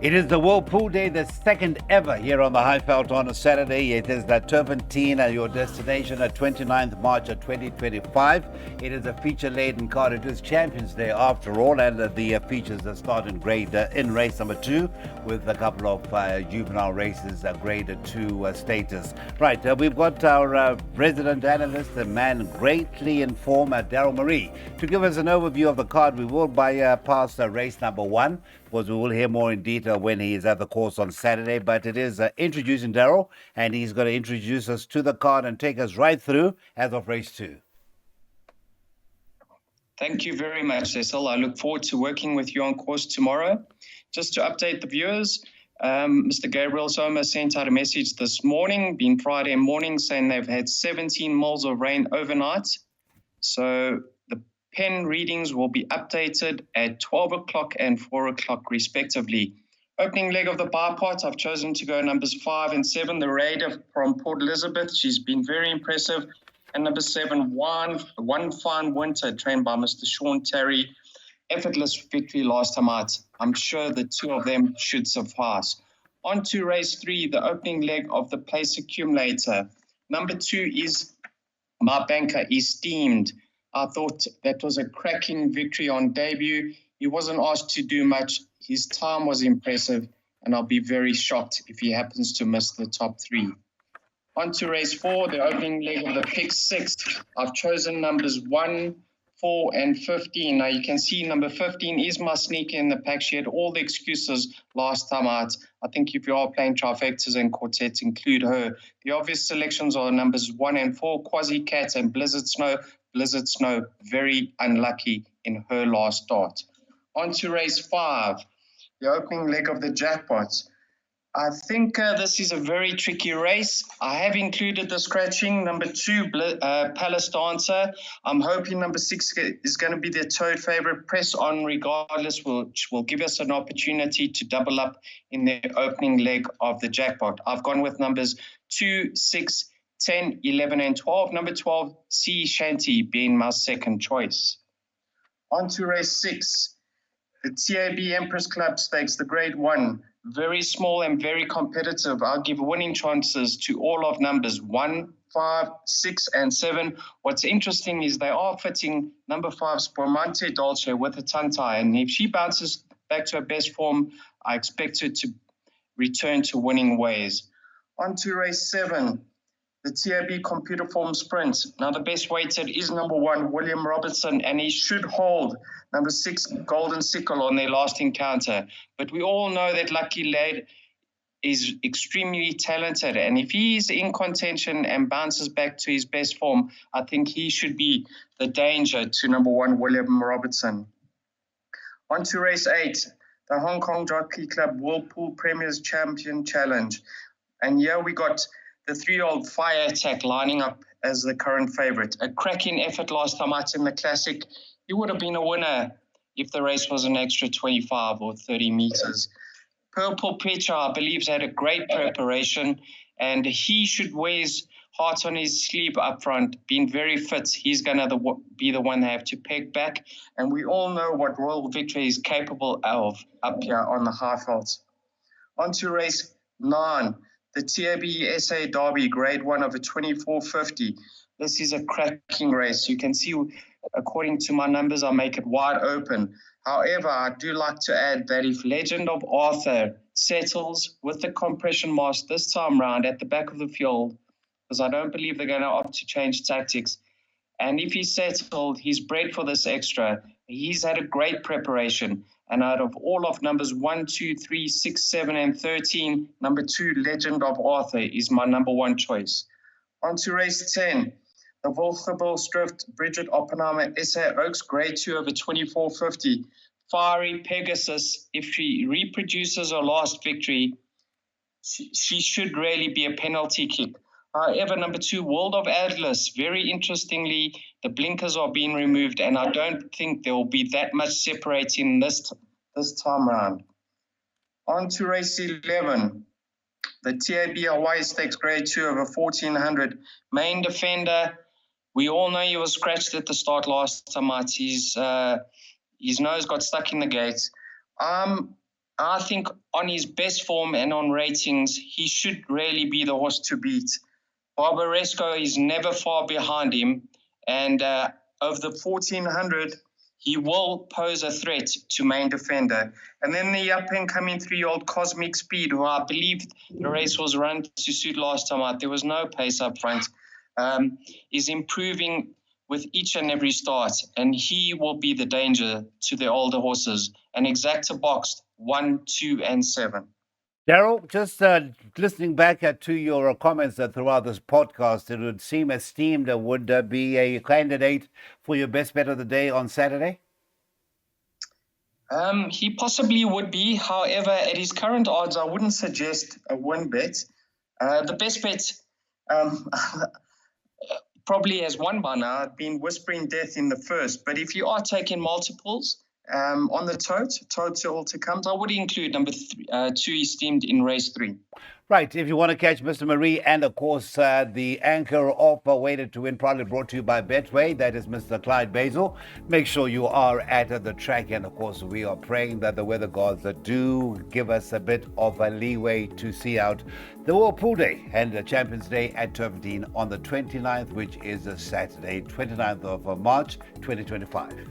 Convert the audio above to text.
It is the World Pool Day, the second ever here on the Highveld on a Saturday. It is the Turffontein, your destination, at 29th March of 2025. It is a feature-laden card. It is Champions Day after all, and the features start in race number 2 with a couple of juvenile races, grade 2 status. Right, we've got our resident analyst, the man greatly informed, Daryl Marie, to give us an overview of the card. We will bypass race number 1, because we will hear more in detail when he is at the course on Saturday. But it is introducing Daryl, and he's going to introduce us to the card and take us right through as of race 2. Thank you very much, Cecil. I look forward to working with you on course tomorrow. Just to update the viewers, Mr. Gabriel Soma sent out a message this morning, being Friday morning, saying they've had 17 mils of rain overnight. So the pen readings will be updated at 12 o'clock and 4 o'clock respectively. Opening leg of the bipart, I've chosen to go numbers 5 and 7. The Raider from Port Elizabeth, she's been very impressive. And number 7, One Fine Winter, trained by Mr. Sean Terry. Effortless victory last time out. I'm sure the two of them should suffice. On to race 3, the opening leg of the place accumulator. Number 2 is my banker, Esteemed. I thought that was a cracking victory on debut. He wasn't asked to do much. His time was impressive, and I'll be very shocked if he happens to miss the top 3. On to race 4, the opening leg of the pick 6. I've chosen numbers 1, 4, and 15. Now you can see number 15 is my sneaker in the pack. She had all the excuses last time out. I think if you are playing trifectas and quartets, include her. The obvious selections are numbers 1 and 4, Quasi Cat and Blizzard Snow. Blizzard Snow, very unlucky in her last start. On to race 5, the opening leg of the jackpot. I think this is a very tricky race. I have included the scratching, number 2, Palace Dancer. I'm hoping number 6 is going to be the Toad favorite. Press On regardless, which will give us an opportunity to double up in the opening leg of the jackpot. I've gone with numbers 2, 6, 10, 11, and 12. Number 12, Sea Shanty, being my second choice. On to race 6, the TAB Empress Club Stakes, the grade 1. Very small and very competitive. I'll give winning chances to all of numbers 1, 5, 6, and 7. What's interesting is they are fitting number 5, Spumante Dolce, with a tongue tie. And if she bounces back to her best form, I expect her to return to winning ways. On to race 7, the TAB Computer Form Sprint. Now the best weighted is number 1, William Robertson, and he should hold number 6, Golden Sickle, on their last encounter. But we all know that Lucky Lad is extremely talented, and if he's in contention and bounces back to his best form, I think he should be the danger to number 1, William Robertson. On to race 8, the Hong Kong Jockey Club World Pool Premiers Champion Challenge. And here we got the 3-year-old Fire Attack lining up as the current favorite. A cracking effort last time out in the Classic. He would have been a winner if the race was an extra 25 or 30 meters. Purple Petra, I believe, has had a great preparation, and he should wear his heart on his sleeve up front, being very fit. He's going to be the one they have to peg back, and we all know what Royal Victory is capable of up here on the Highveld. On to race 9, the TAB SA Derby, grade 1 of a 24.50. This is a cracking race. You can see, according to my numbers, I make it wide open. However, I do like to add that if Legend of Arthur settles with the compression mask this time round at the back of the field, because I don't believe they're going to opt to change tactics, and if he's settled, he's bred for this extra. He's had a great preparation. And out of all of numbers 1, 2, 3, 6, 7, and 13, number 2, Legend of Arthur, is my number 1 choice. On to race 10, the Volgerbel Strift Bridget Oppenheimer SA Oaks, grade 2 over 24.50. Fiery Pegasus, if she reproduces her last victory, she should really be a penalty kick. However, number 2, World of Atlas, very interestingly, the blinkers are being removed, and I don't think there will be that much separating this time around. On to race 11, the TAB Hawaii Stakes grade 2 over 1400. Main Defender, we all know he was scratched at the start last time out. His nose got stuck in the gates. I'm I think on his best form and on ratings, he should really be the horse to beat. Barbaresco is never far behind him, and of the 1400, he will pose a threat to Main Defender. And then the up-and-coming 3-year-old Cosmic Speed, who I believe the race was run to suit last time out. There was no pace up front. Is improving with each and every start, and he will be the danger to the older horses. And Exacta boxed 1, 2, and 7. Daryl, just listening back to your comments throughout this podcast, it would seem esteemed would be a candidate for your best bet of the day on Saturday. He possibly would be. However, at his current odds, I wouldn't suggest a win bet. The best bet probably has won by now. I've been whispering death in the first. But if you are taking multiples on the total to come, I would include number 2 Esteemed in race 3. Right. If you want to catch Mr. Marie and, of course, the anchor of Waited to Win, proudly brought to you by Betway, that is Mr. Clyde Basil. Make sure you are at the track. And, of course, we are praying that the weather gods do give us a bit of a leeway to see out the World Pool Day and the Champions Day at Turffontein on the 29th, which is a Saturday, 29th of March, 2025.